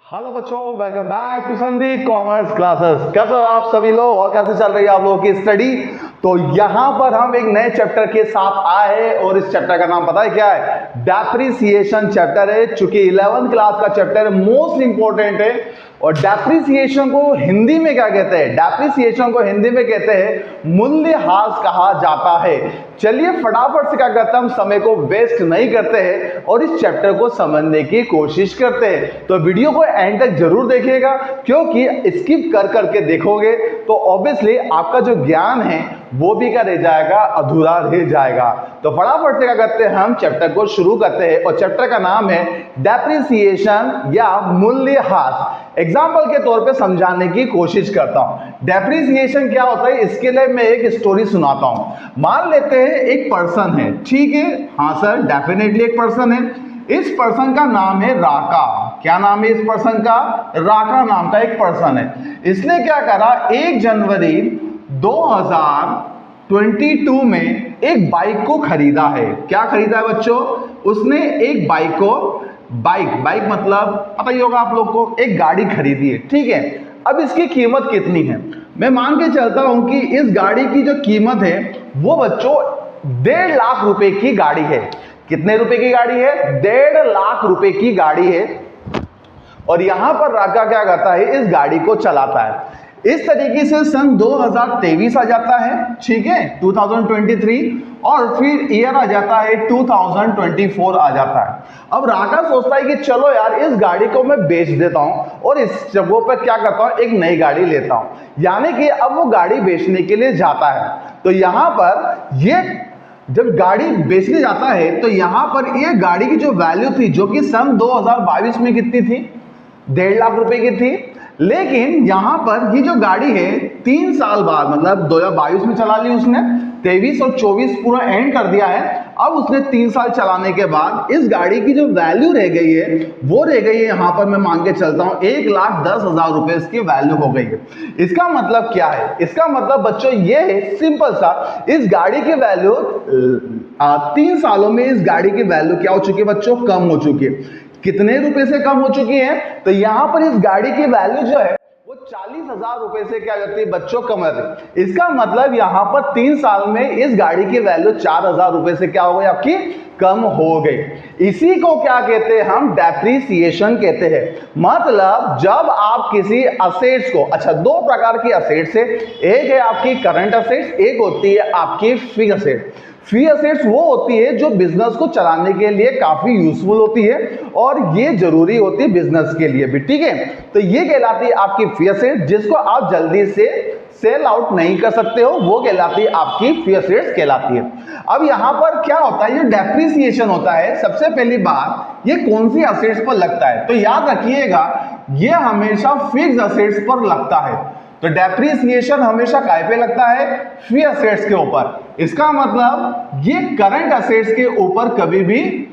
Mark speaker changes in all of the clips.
Speaker 1: Hello बच्चों, welcome back to Sandeep commerce classes. कैसे हो आप सभी लोग और कैसे चल रही है आप लोगों की स्टडी? तो यहाँ पर हम एक नए चैप्टर के साथ आए हैं और इस चैप्टर का नाम पता है क्या है? डेप्रिसिएशन चैप्टर है। चूंकि 11th क्लास का चैप्टर मोस्ट इंपॉर्टेंट है। और डेप्रिसिएशन को हिंदी में क्या कहते हैं? डेप्रिसिएशन को हिंदी में कहते हैं मूल्यह्रास कहा जाता है। चलिए फटाफट से क्या करते हैं, हम समय को वेस्ट नहीं करते हैं और इस चैप्टर को समझने की कोशिश करते हैं। तो वीडियो को एंड तक जरूर देखिएगा, क्योंकि स्किप कर करके देखोगे तो ऑब्वियसली आपका जो ज्ञान है वो भी क्या रह जाएगा? अधूरा रह जाएगा। तो फटाफट से क्या करते हैं, हम चैप्टर को शुरू करते हैं और चैप्टर का नाम है डेप्रिसिएशन या मूल्यह्रास। एग्जाम्पल के तौर पे समझाने की कोशिश करता हूं। डेप्रिसिएशन क्या होता है इसके लिए मैं एक स्टोरी सुनाता हूं। मान लेते हैं एक पर्सन है, ठीक है? हाँ सर, डेफिनेटली एक पर्सन है। इस पर्सन का नाम है राका। क्या नाम है इस पर्सन का? राका नाम का एक पर्सन है। इसने क्या करा, 1 जनवरी 2022 में एक बाइक को खरीदा है। क्या खरीदा है बच्चों? उसने एक बाइक को, बाइक मतलब पता ही होगा आप लोग को, एक गाड़ी खरीदी है, ठीक है? अब इसकी कीमत कितनी है? मैं मान के चलता हूं कि इस गाड़ी की जो कीमत है वो बच्चों 1.5 लाख रुपए की गाड़ी है। कितने रुपए की गाड़ी है? 1.5 लाख रुपए की गाड़ी है। और यहां पर राका क्या करता है, इस गाड़ी को चलाता है। इस तरीके से सन 2023 आ जाता है, ठीक है, 2023, और फिर ईयर आ जाता है 2024 आ जाता है। अब राका सोचता है कि चलो यार इस गाड़ी को मैं बेच देता हूं और इस जगह पर क्या करता हूं, एक नई गाड़ी लेता हूं। यानी कि अब वो गाड़ी बेचने के लिए जाता है। तो यहां पर ये जब गाड़ी बेचने जाता है तो यहां पर ये गाड़ी की जो वैल्यू थी, जो कि सन 2022 में कितनी थी? 1.5 लाख रुपए की थी। लेकिन यहां पर ये जो गाड़ी है 3 साल बाद, मतलब 2022 में चला ली उसने, 23 और 24 पूरा एंड कर दिया है। अब उसने 3 साल चलाने के बाद इस गाड़ी की जो वैल्यू रह गई है वो रह गई है, यहां पर मैं मान के चलता हूं 1,10,000 रुपए इसकी वैल्यू हो गई है। इसका मतलब क्या है? इसका मतलब बच्चों ये है, सिंपल सा, इस गाड़ी की वैल्यू 3 सालों में इस गाड़ी की वैल्यू क्या हो चुकी है बच्चों? कम हो चुकी है। कितने रुपए से कम हो चुकी है? तो यहां पर इस गाड़ी की वैल्यू जो है वो 40,000 रुपए से क्या जाती है बच्चों? कम है। इसका मतलब यहां पर 3 साल में इस गाड़ी की वैल्यू 4,000 रुपए से क्या हो गई? आपकी कम हो गई। इसी को क्या कहते हैं हम? डेप्रिसिएशन कहते हैं। मतलब जब आप किसी असेट्स को, अच्छा 2 प्रकार की असेट्स है, एक है आपकी करंट असेट्स, एक होती है आपकी फिक्स्ड असेट। फी असेट्स वो होती है जो बिजनेस को चलाने के लिए काफी यूजफुल होती है और ये जरूरी होती है बिजनेस के लिए भी, ठीक है? तो ये कहलाती है आपकी फी असेट, जिसको आप जल्दी से सेल आउट नहीं कर सकते हो, वो कहलाती है आपकी फी असेट्स कहलाती है। अब यहां पर क्या होता है, ये डेप्रिसिएशन होता है। सबसे पहली बात, ये कौन सी असेट्स पर लगता है? तो याद रखिएगा, ये हमेशा फिक्स्ड असेट्स पर लगता है। तो डेप्रिसिएशन हमेशा काय पे लगता है? फी असेट्स के ऊपर। इसका मतलब ये करंट असेट्स के ऊपर कभी भी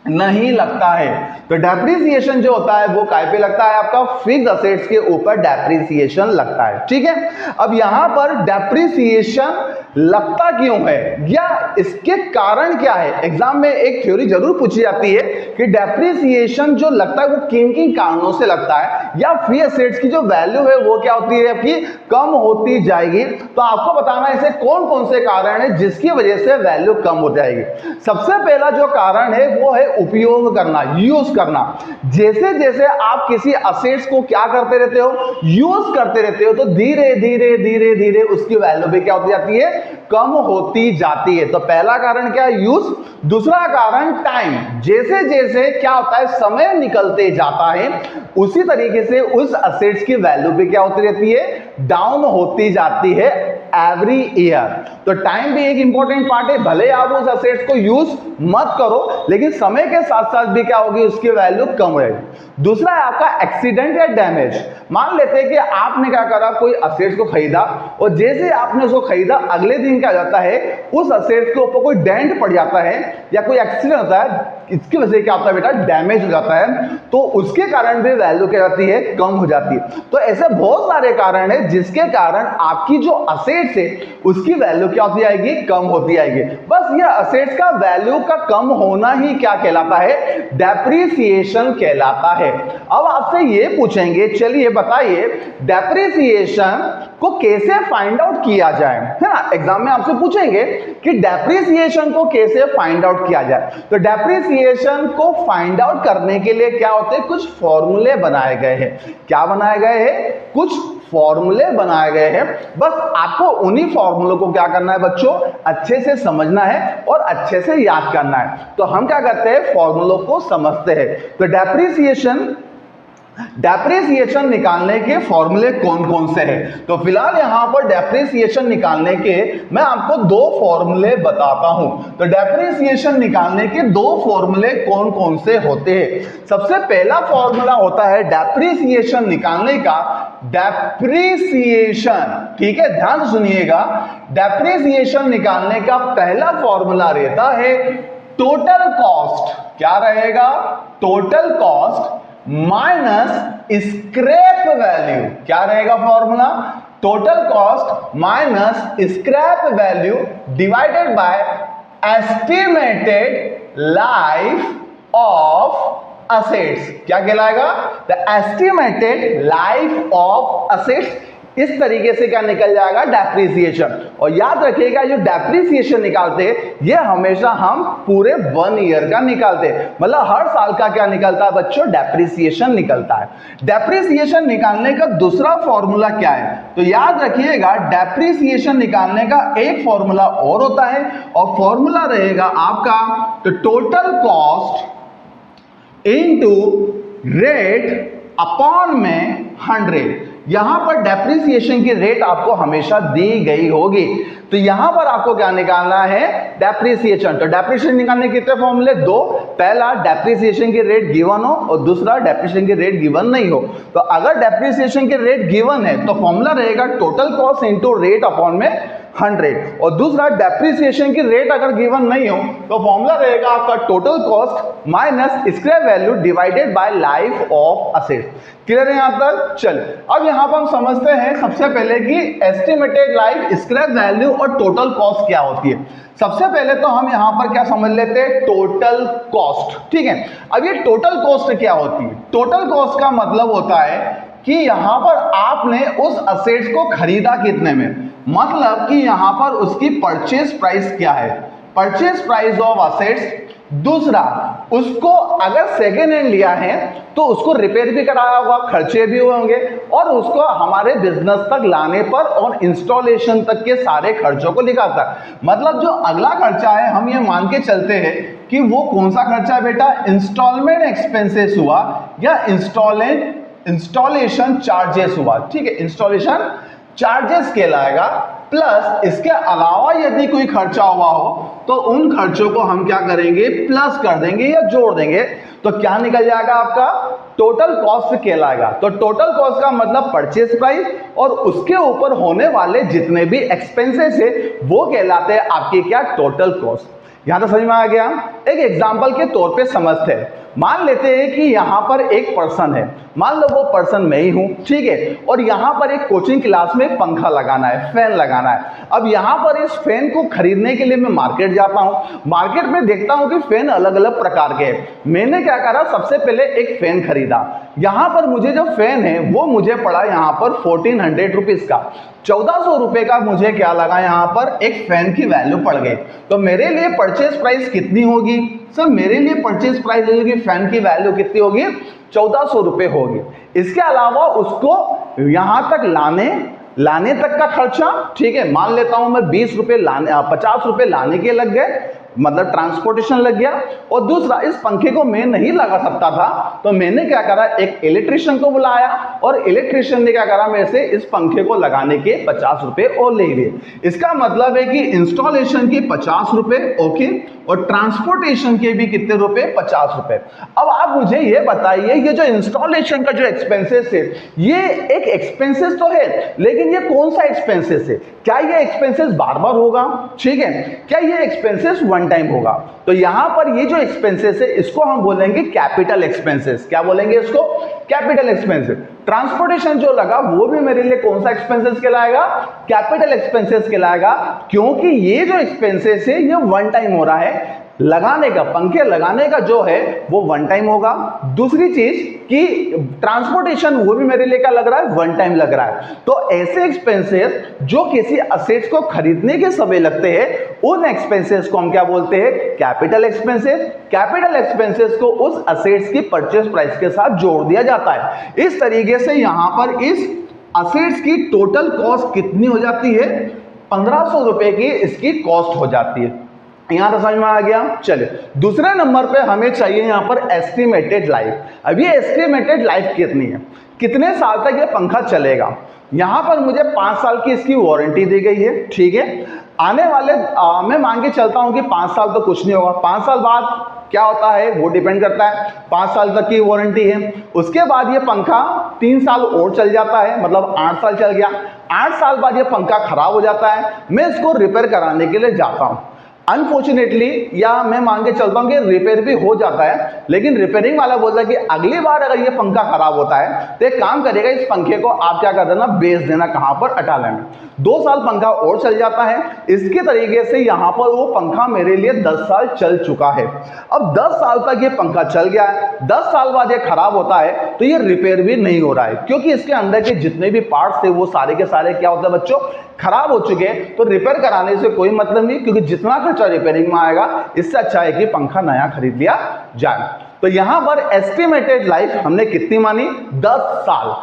Speaker 1: नहीं लगता है। तो डेप्रिसिएशन जो होता है वो काय पे लगता है? आपका फिक्स्ड असेट्स के ऊपर डेप्रिसिएशन लगता है, ठीक है? अब यहां पर डेप्रिसिएशन लगता क्यों है या इसके कारण क्या है? एग्जाम में एक थ्योरी जरूर पूछी जाती है कि डेप्रिसिएशन जो लगता है वो किन किन कारणों से लगता है, या फी असेट्स की जो वैल्यू है वो क्या होती है आपकी? कम होती जाएगी। तो आपको बताना ऐसे कौन कौन से कारण है जिसकी वजह से वैल्यू कम हो जाएगी। सबसे पहला जो कारण है वो है उपयोग करना, यूज करना। जैसे जैसे आप किसी असेट्स को क्या करते रहते हो? यूज करते रहते हो, तो धीरे धीरे धीरे धीरे उसकी वैल्यू भी क्या होती जाती है? कम होती जाती है। तो पहला कारण क्या है? यूज। दूसरा कारण टाइम। जैसे जैसे क्या होता है, समय निकलते जाता है, उसी तरीके से उस असेट्स की वैल्यू भी क्या होती रहती है? डाउन होती जाती है एवरी ईयर। तो टाइम भी एक इंपॉर्टेंट पार्ट है। भले आप उस असेट्स को यूज मत करो, लेकिन समय के साथ साथ भी क्या होगी? उसकी वैल्यू कम रहेगी। दूसरा है आपका एक्सीडेंट या डैमेज। मान लेते हैं कि आपने क्या करा, कोई असेट्स को खरीदा और जैसे आपने उसको खरीदा अगले दिन क्या जाता है, उस असेट्स के ऊपर कोई डेंट पड़ जाता है या कोई एक्सीडेंट होता है, इसकी वजह से क्या होता है बेटा, डैमेज हो जाता है, तो उसके कारण भी वैल्यू क्या जाती है, कम हो जाती है। तो ऐसे बहुत सारे कारण है जिसके कारण आपकी जो असेट्स है उसकी वैल्यू क्या होती आएगी, कम होती आएगी। बस ये असेट्स का वैल्यू का कम होना ही क्या कहलाता है, डेप्रिसिएशन कहलाता है। अब आपसे ये पूछेंगे, चलिए बताइए डेप्रिसिएशन को कैसे फाइंड आउट किया जाए, है ना। एग्जाम में आपसे पूछेंगे कि डेप्रिसिएशन को कैसे फाइंड आउट किया जाए। तो डेप्रिसिएशन को फाइंड आउट करने के लिए क्या होते हैं, कुछ फॉर्मूले बनाए गए हैं। क्या बनाए गए हैं, कुछ फॉर्मूले बनाए गए हैं। बस आपको उन्हीं फॉर्मूलों को क्या करना है बच्चों, अच्छे से समझना है और अच्छे से याद करना है। तो हम क्या करते हैं, फॉर्मूलों को समझते हैं। तो डेप्रिसिएशन निकालने के फॉर्मूले कौन कौन से हैं। तो फिलहाल यहां पर डेप्रिसिएशन निकालने के मैं आपको दो फॉर्मूले बताता हूं। तो डेप्रिसिएशन निकालने के दो फॉर्मूले कौन कौन से होते हैं। सबसे पहला फॉर्मूला होता है डेप्रिसिएशन निकालने का, डेप्रिसिएशन, ठीक है, ध्यान से सुनिएगा। डेप्रिसिएशन निकालने का पहला फॉर्मूला रहता है टोटल कॉस्ट। क्या रहेगा, total cost minus scrap value. क्या रहेगा formula, total cost minus scrap value divided by estimated life of assets. क्या कहलाएगा, the estimated life of assets. इस तरीके से क्या निकल जाएगा, डेप्रिसिएशन। और याद रखिएगा जो डेप्रिसिएशन निकालते हैं ये हमेशा हम पूरे 1 ईयर का निकालते हैं, मतलब हर साल का क्या निकलता है बच्चों, डेप्रिसिएशन निकलता है। डेप्रिसिएशन निकालने का दूसरा फॉर्मूला क्या है, तो याद रखिएगा डेप्रिसिएशन निकालने का एक फॉर्मूला और होता है, और फॉर्मूला रहेगा आपका तो total cost into rate upon में 100। यहां पर डेप्रिसिएशन की रेट आपको हमेशा दी गई होगी, तो यहां पर आपको क्या निकालना है, डेप्रिसिएशन। तो डेप्रिसिएशन निकालने के कितने फॉर्मूले, दो। पहला डेप्रिसिएशन की रेट गिवन हो और दूसरा डेप्रिसिएशन की रेट गिवन नहीं हो। तो अगर डेप्रिसिएशन की रेट गिवन है तो फॉर्मूला रहेगा total cost into rate upon में 100, और दूसरा डेप्रिसिएशन की रेट अगर गिवन नहीं हो तो फॉर्मूला रहेगा आपका total cost minus scrap value divided bye life of assets. Clear है यहां तक। चलिए अब यहां पर हम समझते हैं सबसे पहले कि एस्टिमेटेड लाइफ, स्क्रैप वैल्यू और टोटल कॉस्ट क्या होती है। सबसे पहले तो हम यहां पर क्या समझ लेते हैं, टोटल कॉस्ट, ठीक है। अब ये टोटल कॉस्ट क्या होती है, टोटल कॉस्ट का मतलब होता है कि यहां पर आपने उस असेट्स को खरीदा कितने में, मतलब कि यहां पर उसकी परचेज प्राइस क्या है, परचेज प्राइस ऑफ असेट्स। दूसरा, उसको अगर सेकेंड हैंड लिया है तो उसको रिपेयर भी कराया होगा, खर्चे भी हुए होंगे, और उसको हमारे बिजनेस तक लाने पर और इंस्टॉलेशन तक के सारे खर्चों को निकालता है। मतलब जो अगला खर्चा है हम ये मान के चलते हैं कि वो कौन सा खर्चा है बेटा, इंस्टॉलमेंट एक्सपेंसेस हुआ या इंस्टॉलेशन चार्जेस हुआ, ठीक है, इंस्टॉलेशन चार्जेस कहलाएगा। प्लस इसके अलावा यदि कोई खर्चा हुआ हो तो उन खर्चों को हम क्या करेंगे, प्लस कर देंगे या जोड़ देंगे, तो क्या निकल जाएगा आपका, टोटल कॉस्ट कहलाएगा। तो टोटल कॉस्ट का मतलब परचेज प्राइस और उसके ऊपर होने वाले जितने भी एक्सपेंसेस है वो कहलाते हैं आपके क्या, टोटल कॉस्ट। यहां तो समझ में आ गया। एक एग्जांपल के तौर पे समझते हैं। मान लेते हैं कि यहां पर एक पर्सन है, मान लो वो पर्सन मैं ही हूं, ठीक है, और यहां पर एक कोचिंग क्लास में पंखा लगाना है, फैन लगाना है। अब यहां पर इस फैन को खरीदने के लिए मैं मार्केट जाता हूं, मार्केट में देखता हूं कि फैन अलग अलग प्रकार के हैं। मैंने क्या करा, सबसे पहले एक फैन खरीदा। यहां पर मुझे जो फैन है वो मुझे पड़ा यहां पर 1400 रुपीज का, 1400 रुपए का मुझे क्या लगा, यहां पर एक फैन की वैल्यू पड़ गई। तो मेरे लिए परचेज प्राइस कितनी होगी सर, मेरे लिए परचेज प्राइस होगी, फैन की वैल्यू कितनी होगी, 1400 रुपए होगी। इसके अलावा उसको यहां तक लाने तक का खर्चा, ठीक है, मान लेता हूं मैं 20 रुपए लाने, 50 रुपए लाने के लग गए, मतलब ट्रांसपोर्टेशन लग गया। और दूसरा, इस पंखे को मैं नहीं लगा सकता था तो मैंने क्या करा, एक इलेक्ट्रिशियन को बुलाया और इलेक्ट्रिशियन ने क्या करा, मेरे से इस पंखे को लगाने के 50 रुपए और ले लिए। इसका मतलब है कि इंस्टॉलेशन के 50 रुपए, ओके, और ट्रांसपोर्टेशन के भी कितने रुपए, 50 रुपए। अब आप मुझे ये बताइए, ये जो इंस्टॉलेशन का जो एक्सपेंसेस है, ये एक एक्सपेंसेस तो है, लेकिन ये कौन सा एक्सपेंसेस है? क्या ये एक्सपेंसेस बार बार होगा? ठीक है, क्या ये एक्सपेंसेस वन टाइम होगा? तो यहां पर ये जो एक्सपेंसेस है इसको हम बोलेंगे कैपिटल एक्सपेंसेस। क्या बोलेंगे इसको? Capital expenses. ट्रांसपोर्टेशन जो लगा वो भी मेरे लिए कौन सा एक्सपेंसेस कहलाएगा? कैपिटल एक्सपेंसेस कहलाएगा, क्योंकि ये जो एक्सपेंसेस है ये वन टाइम हो रहा है। लगाने का, पंखे लगाने का जो है वो वन टाइम होगा। दूसरी चीज कि ट्रांसपोर्टेशन वो भी मेरे लिए क्या लग रहा है? वन टाइम लग रहा है। तो ऐसे एक्सपेंसेस जो किसी असेट्स को खरीदने के समय लगते हैं, उन एक्सपेंसेस को हम क्या बोलते हैं? Capital expenses. कैपिटल एक्सपेंसेस को उस असेट्स की परचेस प्राइस के साथ जोड़ दिया जाता है। इस तरीके से यहां पर इस असेट्स की टोटल कॉस्ट कितनी हो जाती है? 1500 रुपए की इसकी कॉस्ट हो जाती है। यहां तो समझ में आ गया। चलिए दूसरे नंबर पे हमें चाहिए यहां पर एस्टिमेटेड लाइफ। अब ये एस्टिमेटेड लाइफ कितनी है, कितने साल तक ये पंखा चलेगा? यहां पर मुझे 5 साल की इसकी वारंटी दी गई है। ठीक है, आने वाले मैं मान के चलता हूं कि 5 साल तो कुछ नहीं होगा, 5 साल बाद क्या होता है वो डिपेंड करता है। 5 साल तक की वारंटी है, उसके बाद ये पंखा 3 साल और चल जाता है, मतलब 8 साल चल गया। 8 साल बाद ये पंखा खराब हो जाता है, मैं इसको रिपेयर कराने के लिए जाता हूं। अनफॉर्चुनेटली, या मैं मान के चलता हूं कि रिपेयर भी हो जाता है, लेकिन रिपेयरिंग वाला बोलता है कि अगली बार अगर ये पंखा खराब होता है तो एक काम करेगा, इस पंखे को आप क्या कर देना? बेच देना। कहां पर? अटाले में। 2 साल पंखा और चल जाता है। इसके तरीके से यहां पर वो पंखा मेरे लिए 10 साल चल चुका है। अब 10 साल तक ये पंखा चल गया है, 10 साल बाद ये खराब होता है तो ये रिपेयर भी नहीं हो रहा है, क्योंकि इसके अंदर के जितने भी पार्ट्स थे वो सारे के सारे क्या होते हैं बच्चों? खराब हो चुके हैं। तो रिपेयर कराने से कोई मतलब नहीं, क्योंकि जितना खर्चा रिपेयरिंग में आएगा इससे अच्छा है कि पंखा नया खरीद लिया जाए। तो यहां पर एस्टिमेटेड लाइफ हमने कितनी मानी? 10 साल।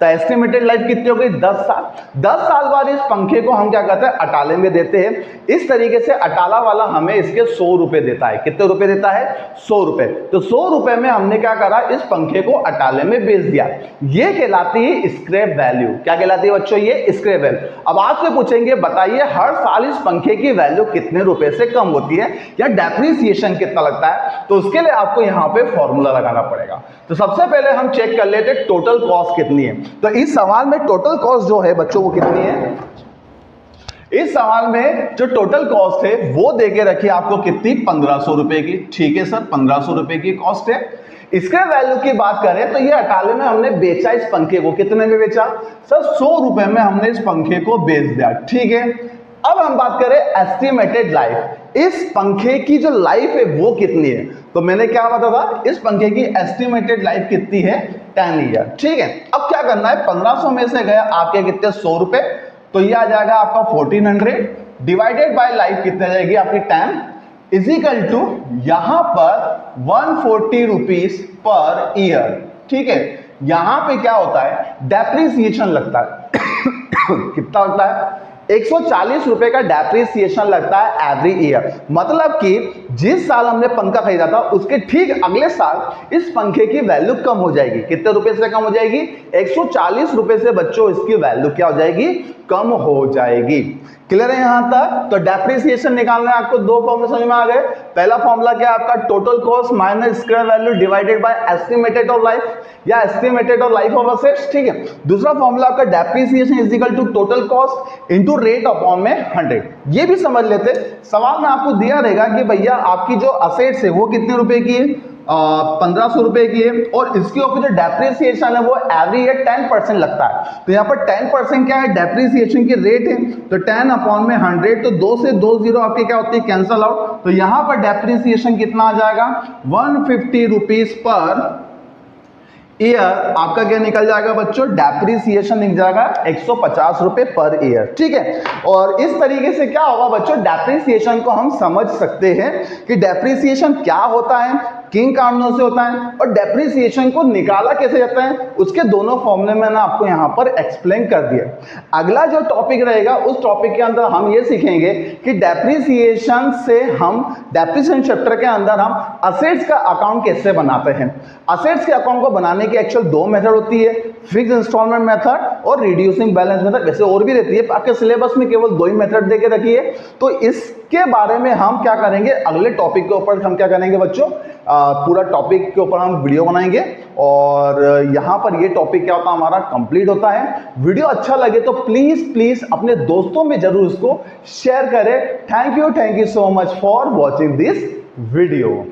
Speaker 1: तो एस्टिमेटेड लाइफ कितनी हो गई? 10 साल। 10 साल बाद इस पंखे को हम क्या कहते हैं? अटाले में देते हैं। इस तरीके से अटाला वाला हमें इसके 100 रुपए देता है। कितने रुपए देता है? 100 रुपए। तो 100 रुपए में हमने क्या करा? इस पंखे को अटाले में बेच दिया। ये कहलाती है स्क्रैप वैल्यू। क्या कहलाती है बच्चों? ये स्क्रैप वैल्यू। अब आपसे पूछेंगे बताइए हर साल इस पंखे की वैल्यू कितने रुपए से कम होती है, या डेप्रिसिएशन कितना लगता है? तो उसके लिए आपको यहां पे फॉर्मूला लगाना पड़ेगा। तो सबसे पहले हम चेक कर लेते हैं टोटल कॉस्ट कितनी है। तो इस सवाल में टोटल कॉस्ट जो है बच्चों वो कितनी है? इस सवाल में जो टोटल कॉस्ट है वो देके रखी आपको कितनी? 1500 रुपए की। ठीक है सर, 1500 रुपए की कॉस्ट है। इसके वैल्यू की बात करें तो ये अटाले में हमने बेचा इस पंखे को। कितने में बेचा सर? 100 रुपए में हमने इस पंखे को बेच दिया। ठीक है, अब हम बात करें एस्टिमेटेड लाइफ। इस पंखे की जो लाइफ है वो कितनी है? तो मैंने क्या बताया था, इस पंखे की एस्टिमेटेड लाइफ कितनी है? 10 ईयर। ठीक है, अब क्या करना है? 1500 में से गया आपके कितने? 100 रुपए। तो ये आ जाएगा आपका 1400 डिवाइडेड बाय लाइफ कितने जाएगी आपकी? 10 इज इक्वल टू यहां पर 140 रुपीज पर ईयर। ठीक है, यहां पे क्या होता है? डेप्रिसिएशन लगता है। कितना लगता है? 140 रुपए का डेप्रिसिएशन लगता है एवरी ईयर। मतलब कि जिस साल हमने पंखा खरीदा था उसके ठीक अगले साल इस पंखे की वैल्यू कम हो जाएगी। कितने रुपए से कम हो जाएगी? 140 रुपए से बच्चों इसकी वैल्यू क्या हो जाएगी? कम हो जाएगी। क्लियर है यहां तक? तो डेप्रिसिएशन निकालना है आपको। 2 फॉर्मूले समझ में आ गए। पहला फॉर्मूला क्या है आपका? Total cost minus scrap value divided by estimated of life, या estimated of life of assets. ठीक है, दूसरा फॉर्मूला आपका depreciation is equal to total cost into rate upon में 100। ये भी समझ लेते। सवाल में आपको दिया रहेगा कि भैया आपकी जो असेट्स है वो कितने रुपए की है? 1500 रुपए की है, और इसके ऊपर जो डेप्रिसिएशन है वो एवरी ईयर 10% लगता है। तो यहाँ पर 10% क्या है? डेप्रिसिएशन की रेट है। तो 10 अपॉन में 100, तो 2 से 2 जीरो आपके क्या होती है? Cancel out. तो यहाँ पर डेप्रिसिएशन कितना आ जाएगा? 150 रुपीज पर ईयर। आपका क्या निकल जाएगा बच्चों? डेप्रिसिएशन निकल जाएगा 150 रुपए पर ईयर। ठीक है, और इस तरीके से क्या होगा बच्चों? डेप्रिसिएशन को हम समझ सकते हैं कि डेप्रिसिएशन क्या होता है, किन कारणों से होता है और डेप्रिसिएशन को निकाला कैसे जाता है, उसके दोनों फॉर्मूले मैंने आपको यहाँ पर एक्सप्लेन कर दिया। अगला जो टॉपिक रहेगा उस टॉपिक के अंदर हम ये सीखेंगे कि डेप्रिसिएशन से हम डेप्रिसिएशन चैप्टर के अंदर हम असेट्स का अकाउंट कैसे बनाते हैं। असेट्स के अकाउंट को बनाने की एक्चुअल दो मेथड होती है, फिक्स इंस्टॉलमेंट मेथड और रिड्यूसिंग बैलेंस मेथड। वैसे और भी रहती है, आपके सिलेबस में केवल दो ही मेथड देके रखी है। तो इसके बारे में हम क्या करेंगे, अगले टॉपिक के ऊपर हम क्या करेंगे बच्चों, पूरा टॉपिक के ऊपर हम वीडियो बनाएंगे और यहाँ पर ये टॉपिक क्या होता है हमारा कंप्लीट होता है। वीडियो अच्छा लगे तो प्लीज अपने दोस्तों में जरूर इसको शेयर करें। Thank you so much for watching this video.